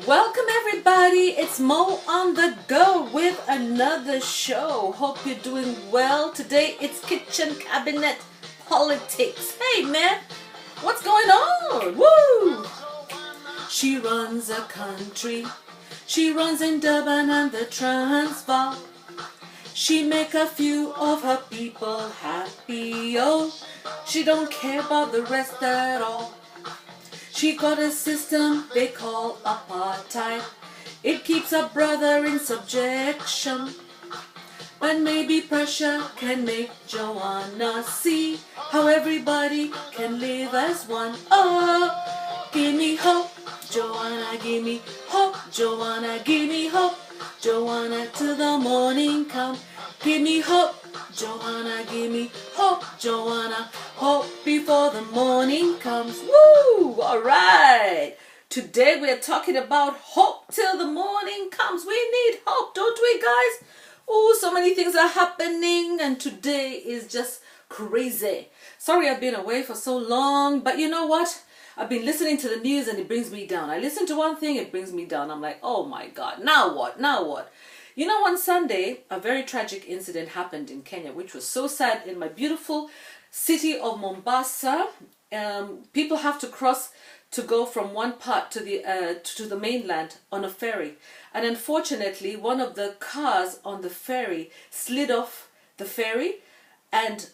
Welcome everybody, it's Mo on the go with another show. Hope you're doing well. Today it's kitchen cabinet politics. Hey man, what's going on? Woo! She runs a country, she runs in Durban and the Transvaal. She make a few of her people happy, oh, she don't care about the rest at all. She got a system they call apartheid. It keeps a brother in subjection. But maybe pressure can make Joanna see how everybody can live as one. Oh, give me hope, Joanna, give me hope, Joanna, give me hope, Joanna, till the morning come. Give me hope, Joanna, give me hope, Joanna, hope before the morning comes. Woo! All right. Today we are talking about hope till the morning comes. We need hope, don't we, guys? Oh, so many things are happening and today is just crazy. Sorry I've been away for so long, but you know what? I've been listening to the news and it brings me down. I listen to one thing, it brings me down. I'm like, oh my God, now what? Now what? You know, on Sunday, a very tragic incident happened in Kenya, which was so sad. In my beautiful city of Mombasa, people have to cross to go from one part to the mainland on a ferry. And unfortunately, one of the cars on the ferry slid off the ferry and,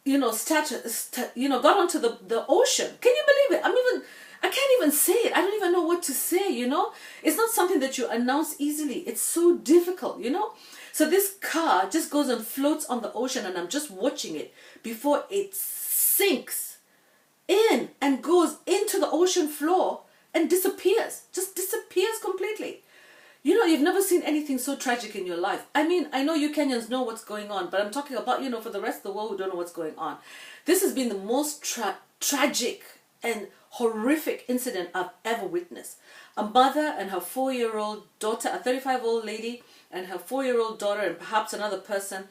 got onto the ocean. Can you believe it? I can't even say it. I don't even know what to say, It's not something that you announce easily. It's so difficult, So this car just goes and floats on the ocean and I'm just watching it before it sinks in and goes into the ocean floor and disappears. Just disappears completely. You've never seen anything so tragic in your life. I know you Kenyans know what's going on, but I'm talking about, for the rest of the world who don't know what's going on. This has been the most tragic and horrific incident I've ever witnessed. A mother and her 4-year-old daughter, a 35-year-old lady and her 4-year-old daughter and perhaps another person,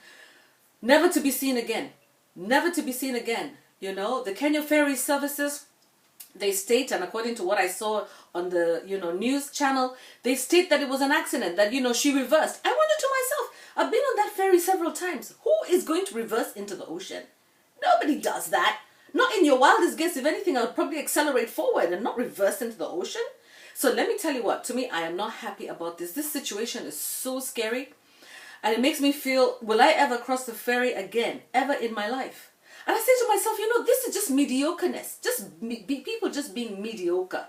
never to be seen again. Never to be seen again. The Kenya ferry services, they state, and according to what I saw on the, news channel, they state that it was an accident, that, she reversed. I wonder to myself, I've been on that ferry several times. Who is going to reverse into the ocean? Nobody does that. Not in your wildest guess. If anything, I would probably accelerate forward and not reverse into the ocean. So let me tell you what, to me, I am not happy about this. This situation is so scary. And it makes me feel, will I ever cross the ferry again, ever in my life? And I say to myself, this is just mediocreness. People just being mediocre.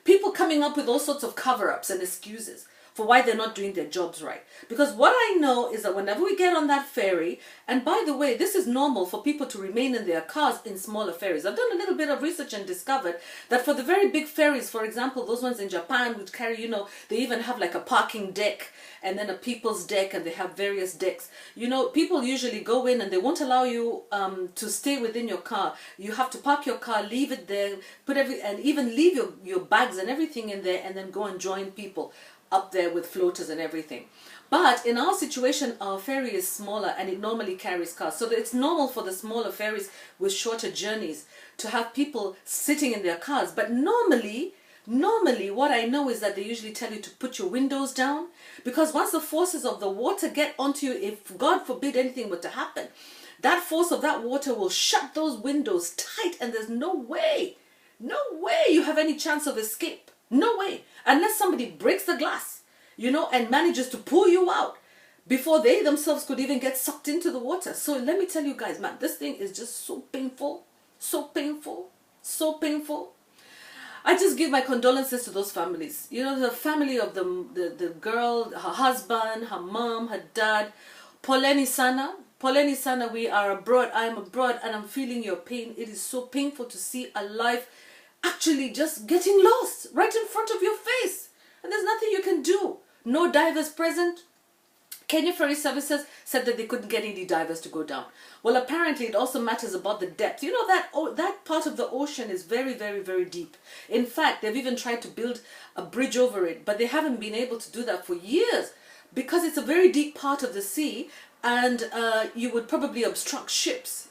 People coming up with all sorts of cover-ups and excuses for why they're not doing their jobs right. Because what I know is that whenever we get on that ferry, and by the way, this is normal for people to remain in their cars in smaller ferries. I've done a little bit of research and discovered that for the very big ferries, for example, those ones in Japan which carry, they even have like a parking deck and then a people's deck, and they have various decks. People usually go in and they won't allow you to stay within your car. You have to park your car, leave it there, and even leave your bags and everything in there, and then go and join people up there with floaters and everything. But in our situation, our ferry is smaller and it normally carries cars. So it's normal for the smaller ferries with shorter journeys to have people sitting in their cars. But normally what I know is that they usually tell you to put your windows down, because once the forces of the water get onto you, if God forbid anything were to happen, that force of that water will shut those windows tight and there's no way you have any chance of escape. No way. Unless somebody breaks the glass, and manages to pull you out before they themselves could even get sucked into the water. So let me tell you guys, man, this thing is just so painful, so painful, so painful. I just give my condolences to those families. The family of the girl, her husband, her mom, her dad. Poleni sana, we are abroad, I am abroad, and I'm feeling your pain. It is so painful to see a life actually just getting lost right in front of your face. And there's nothing you can do. No divers present. Kenya Ferry Services said that they couldn't get any divers to go down. Well, apparently it also matters about the depth. That part of the ocean is very, very, very deep. In fact, they've even tried to build a bridge over it, but they haven't been able to do that for years because it's a very deep part of the sea, and you would probably obstruct ships,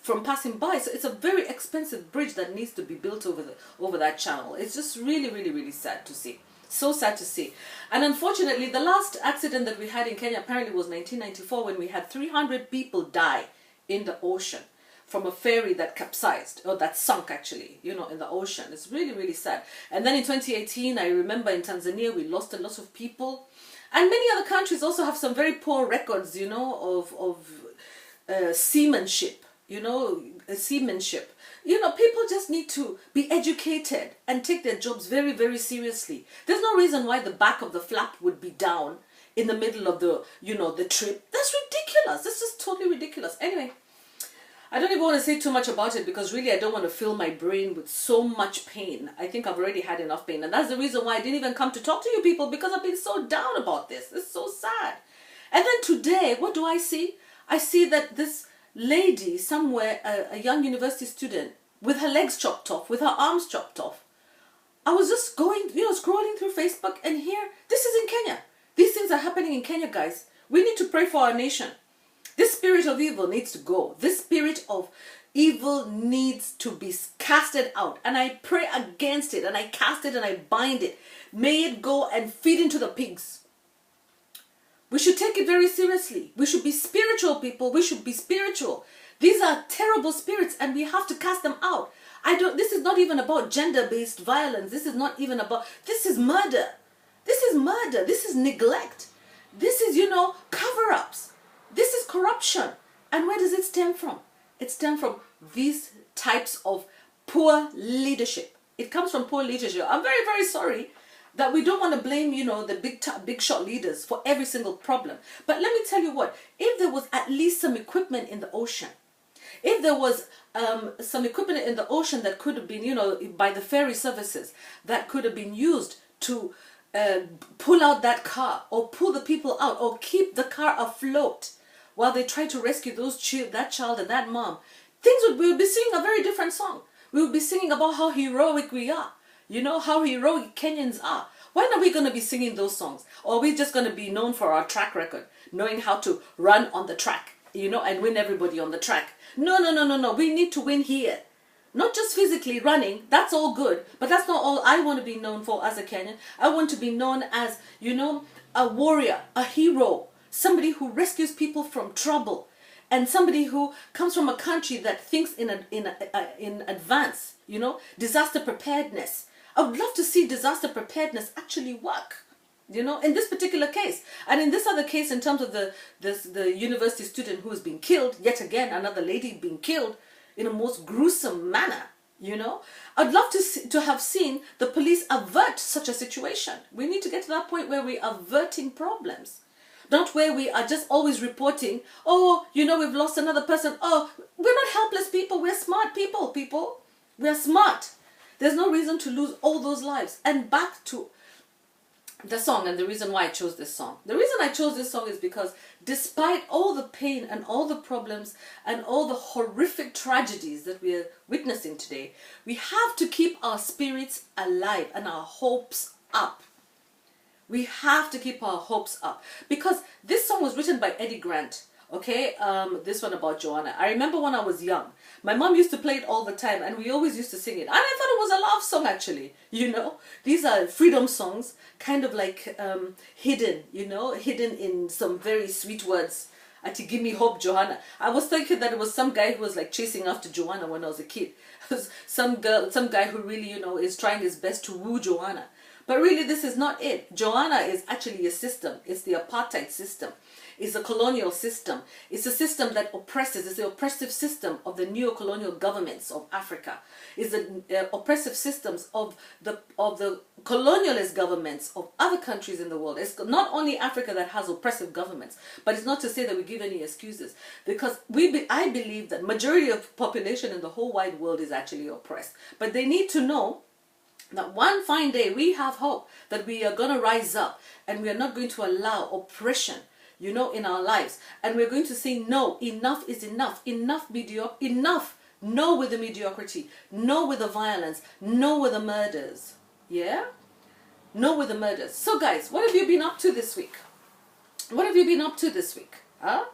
from passing by. So it's a very expensive bridge that needs to be built over that channel. It's just really, really, really sad to see. So sad to see. And unfortunately, the last accident that we had in Kenya apparently was 1994, when we had 300 people die in the ocean from a ferry that capsized, or that sunk actually, you know, in the ocean. It's really, really sad. And then in 2018, I remember in Tanzania, we lost a lot of people. And many other countries also have some very poor records, you know, of seamanship, you know, seamanship. You know, people just need to be educated and take their jobs very, very seriously. There's no reason why the back of the flap would be down in the middle of the, you know, the trip. That's ridiculous. That's just totally ridiculous. Anyway, I don't even want to say too much about it, because really I don't want to fill my brain with so much pain. I think I've already had enough pain. And that's the reason why I didn't even come to talk to you people, because I've been so down about this. It's so sad. And then today, what do I see? I see that this lady somewhere, a young university student, with her legs chopped off, with her arms chopped off. I was just going, you know, scrolling through Facebook, and here, this is in Kenya. These things are happening in Kenya, guys. We need to pray for our nation. This spirit of evil needs to go. This spirit of evil needs to be casted out. And I pray against it, and I cast it, and I bind it. May it go and feed into the pigs. We should take it very seriously. We should be spiritual people. We should be spiritual. These are terrible spirits, and we have to cast them out. This is not even about gender-based violence. This is not even about, this is murder. This is murder. This is neglect. This is, you know, cover-ups. This is corruption. And where does it stem from? It stems from these types of poor leadership. It comes from poor leadership. I'm very, very sorry that we don't want to blame, you know, the big shot leaders for every single problem. But let me tell you what, if there was at least some equipment in the ocean, if there was some equipment in the ocean that could have been, you know, by the ferry services, that could have been used to pull out that car, or pull the people out, or keep the car afloat while they try to rescue that child and that mom, we would be singing a very different song. We would be singing about how heroic we are. You know, how heroic Kenyans are. When are we going to be singing those songs? Or are we just going to be known for our track record, knowing how to run on the track, you know, and win everybody on the track? No, no, no, no, no. We need to win here. Not just physically running. That's all good. But that's not all I want to be known for as a Kenyan. I want to be known as, you know, a warrior, a hero, somebody who rescues people from trouble, and somebody who comes from a country that thinks in advance, you know, disaster preparedness. I would love to see disaster preparedness actually work, you know, in this particular case. And in this other case, in terms of the university student who has been killed, yet again, another lady being killed in a most gruesome manner, you know. I'd love to have seen the police avert such a situation. We need to get to that point where we are averting problems. Not where we are just always reporting, oh, you know, we've lost another person. Oh, we're not helpless people. We're smart people, We're smart. There's no reason to lose all those lives. And back to the song, and the reason why I chose this song. The reason I chose this song is because despite all the pain and all the problems and all the horrific tragedies that we are witnessing today, we have to keep our spirits alive and our hopes up. We have to keep our hopes up, because this song was written by Eddie Grant. Okay, this one about Joanna. I remember when I was young, my mom used to play it all the time, and we always used to sing it. And I thought it was a love song, actually. You know, these are freedom songs, kind of like hidden, you know, hidden in some very sweet words. To give me hope, Joanna. I was thinking that it was some guy who was like chasing after Joanna when I was a kid. Some guy who really, you know, is trying his best to woo Joanna. But really, this is not it. Joanna is actually a system. It's the apartheid system. It's a colonial system. It's a system that oppresses. It's the oppressive system of the neo-colonial governments of Africa. It's the oppressive systems of the colonialist governments of other countries in the world. It's not only Africa that has oppressive governments, but it's not to say that we give any excuses, because I believe that majority of population in the whole wide world is actually oppressed. But they need to know that one fine day we have hope that we are going to rise up, and we are not going to allow oppression, you know, in our lives. And we're going to say, no, enough is enough. Enough No with the mediocrity. No with the violence. No with the murders. Yeah? No with the murders. So guys, what have you been up to this week? What have you been up to this week? Huh?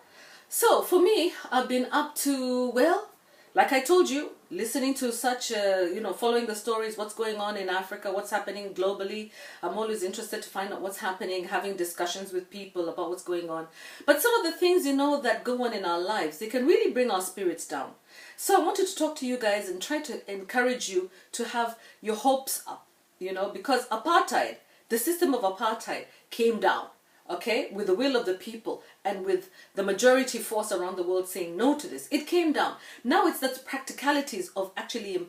So for me, I've been up to, well, Like I told you, listening to such, following the stories, what's going on in Africa, what's happening globally. I'm always interested to find out what's happening, having discussions with people about what's going on. But some of the things, that go on in our lives, they can really bring our spirits down. So I wanted to talk to you guys and try to encourage you to have your hopes up, because apartheid, the system of apartheid came down. Okay, with the will of the people and with the majority force around the world saying no to this. It came down. Now it's the practicalities of actually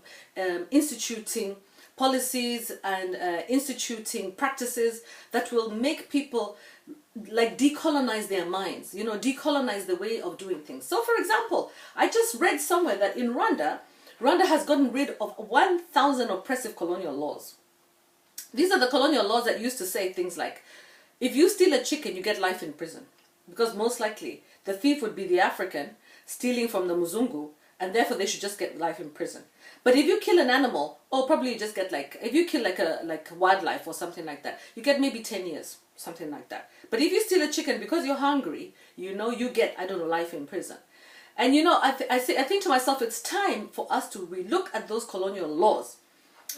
instituting policies and instituting practices that will make people like decolonize their minds, decolonize the way of doing things. So for example, I just read somewhere that in Rwanda has gotten rid of 1,000 oppressive colonial laws. These are the colonial laws that used to say things like, if you steal a chicken, you get life in prison. Because most likely, the thief would be the African stealing from the Muzungu, and therefore they should just get life in prison. But if you kill an animal, probably you just get if you kill like wildlife or something like that, you get maybe 10 years, something like that. But if you steal a chicken because you're hungry, you get, life in prison. And I think to myself, it's time for us to relook at those colonial laws.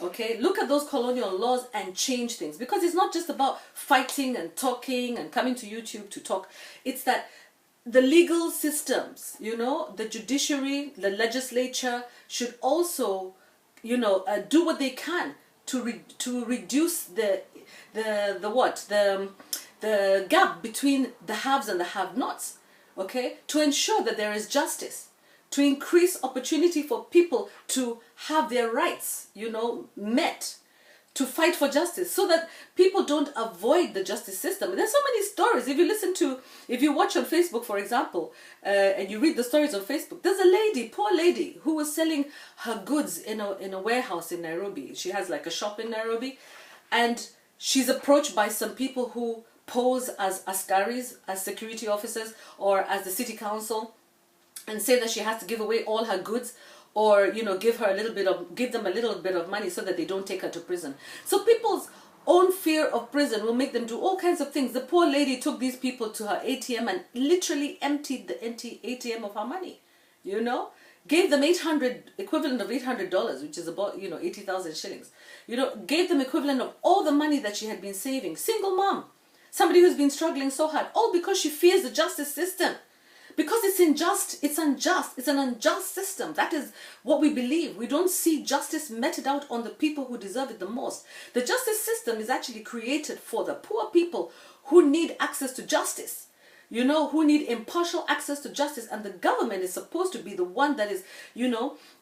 Okay, look at those colonial laws and change things, because it's not just about fighting and talking and coming to YouTube to talk. It's that the legal systems, the judiciary, the legislature should also, do what they can to reduce the gap between the haves and the have-nots. Okay, to ensure that there is justice, to increase opportunity for people to have their rights, met, to fight for justice, so that people don't avoid the justice system. There's so many stories. If you watch on Facebook, for example, and you read the stories on Facebook, there's a poor lady, who was selling her goods in a warehouse in Nairobi. She has like a shop in Nairobi, and she's approached by some people who pose as askaris, as security officers, or as the city council, and say that she has to give away all her goods, or give them a little bit of money so that they don't take her to prison. So people's own fear of prison will make them do all kinds of things. The poor lady took these people to her ATM and literally emptied the ATM of her money. Gave them equivalent of $800, which is about 80,000 shillings. Gave them equivalent of all the money that she had been saving. Single mom, somebody who's been struggling so hard, all because she fears the justice system. Because it's unjust, it's an unjust system. That is what we believe. We don't see justice meted out on the people who deserve it the most. The justice system is actually created for the poor people who need access to justice, who need impartial access to justice. And the government is supposed to be the one that is,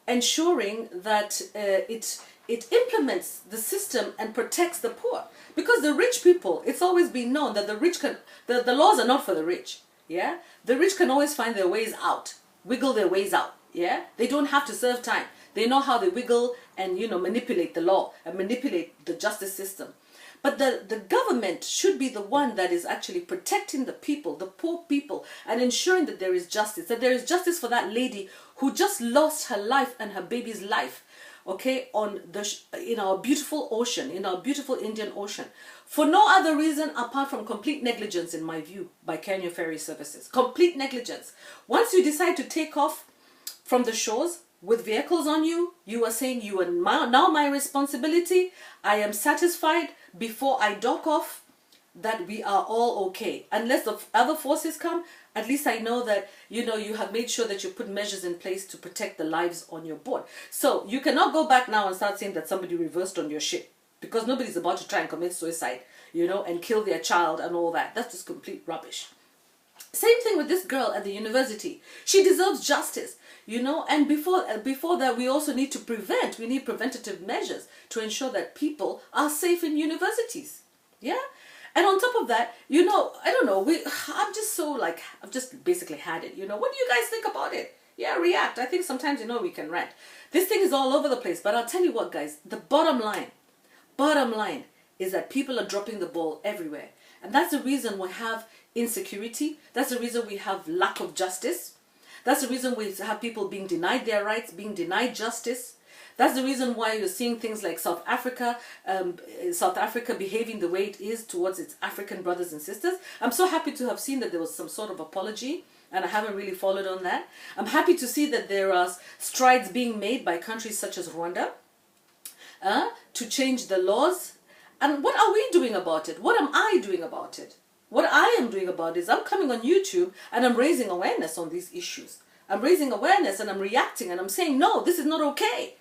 ensuring that it implements the system and protects the poor. Because the rich people, it's always been known that the laws are not for the rich. Yeah, the rich can always find their ways out, wiggle their ways out. Yeah, they don't have to serve time. They know how they wiggle and manipulate the law and manipulate the justice system. But the government should be the one that is actually protecting the people, the poor people, and ensuring that there is justice. That there is justice for that lady who just lost her life and her baby's life, okay, in our beautiful ocean, in our beautiful Indian Ocean, for no other reason apart from complete negligence, in my view, by Kenya Ferry Services. Complete negligence. Once you decide to take off from the shores with vehicles on you, you are saying you are now my responsibility. I am satisfied before I dock off that we are all okay. Unless the other forces come, at least I know that, you have made sure that you put measures in place to protect the lives on your board. So you cannot go back now and start saying that somebody reversed on your ship, because nobody's about to try and commit suicide, and kill their child and all that. That's just complete rubbish. Same thing with this girl at the university. She deserves justice, and before that, we also need to we need preventative measures to ensure that people are safe in universities. Yeah? And on top of that, I don't know, I've just basically had it. What do you guys think about it? Yeah, react. I think sometimes, we can rant. This thing is all over the place, but I'll tell you what, guys, the bottom line is that people are dropping the ball everywhere. And that's the reason we have insecurity. That's the reason we have lack of justice. That's the reason we have people being denied their rights, being denied justice. That's the reason why you're seeing things like South Africa behaving the way it is towards its African brothers and sisters. I'm so happy to have seen that there was some sort of apology, and I haven't really followed on that. I'm happy to see that there are strides being made by countries such as Rwanda to change the laws. And what are we doing about it? What am I doing about it? What I am doing about it is I'm coming on YouTube and I'm raising awareness on these issues. I'm raising awareness and I'm reacting and I'm saying, no, this is not okay.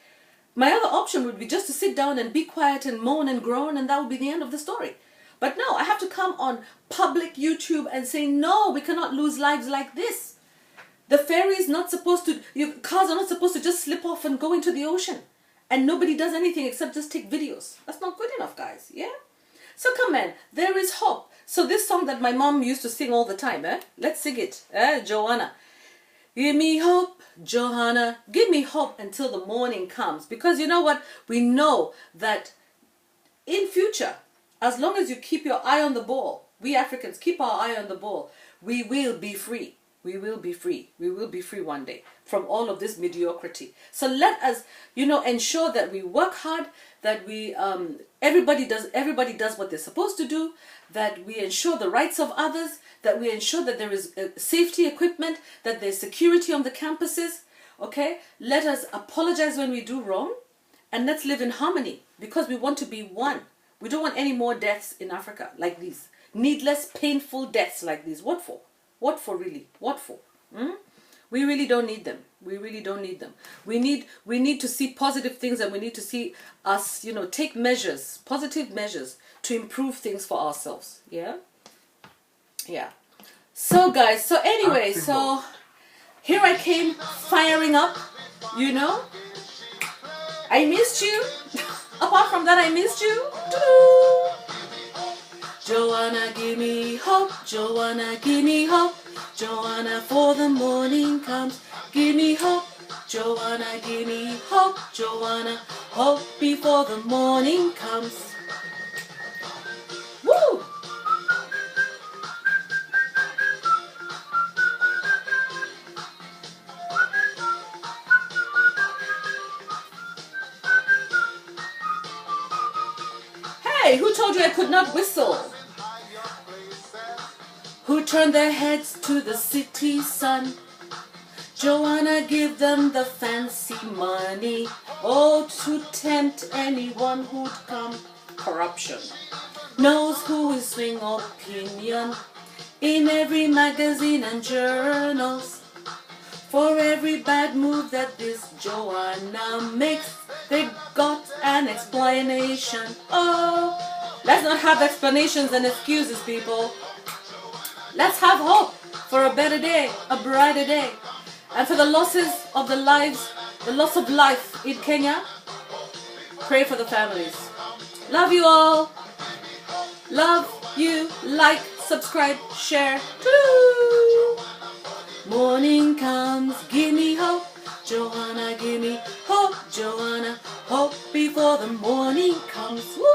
My other option would be just to sit down and be quiet and moan and groan, and that would be the end of the story. But no, I have to come on public YouTube and say, no, we cannot lose lives like this. The ferry is not supposed to, cars are not supposed to just slip off and go into the ocean. And nobody does anything except just take videos. That's not good enough, guys, yeah? So come on, there is hope. So this song that my mom used to sing all the time, let's sing it, Joanna. Give me hope, Johanna, give me hope until the morning comes. Because you know what? We know that in future, as long as you keep your eye on the ball, we Africans keep our eye on the ball, we will be free. We will be free. We will be free one day from all of this mediocrity. So let us, ensure that we work hard, that we everybody does what they're supposed to do, that we ensure the rights of others, that we ensure that there is safety equipment, that there's security on the campuses. Okay, let us apologize when we do wrong, and let's live in harmony, because we want to be one. We don't want any more deaths in Africa like these, needless, painful deaths like these. What for? What for, really? What for? We really don't need them. We really don't need them. We need to see positive things, and we need to see us, take measures, positive measures to improve things for ourselves. Yeah? Yeah. So guys, so anyway, so here I came firing up, I missed you. Apart from that, I missed you. Joanna, give me hope. Joanna, give me hope. Joanna, for the morning comes. Give me hope. Joanna, give me hope. Joanna, hope before the morning comes. Woo! Hey, who told you I could not whistle? Who turned their heads to the city sun? Joanna, give them the fancy money, oh, to tempt anyone who'd come. Corruption knows who will swing opinion in every magazine and journals. For every bad move that this Joanna makes, they got an explanation. Oh, let's not have explanations and excuses, people. Let's have hope for a better day, a brighter day. And for the losses of the lives, the loss of life in Kenya, pray for the families. Love you all. Love you. Like, subscribe, share. Toodoo! Morning comes, give me hope. Joanna, give me hope. Joanna, hope before the morning comes. Woo!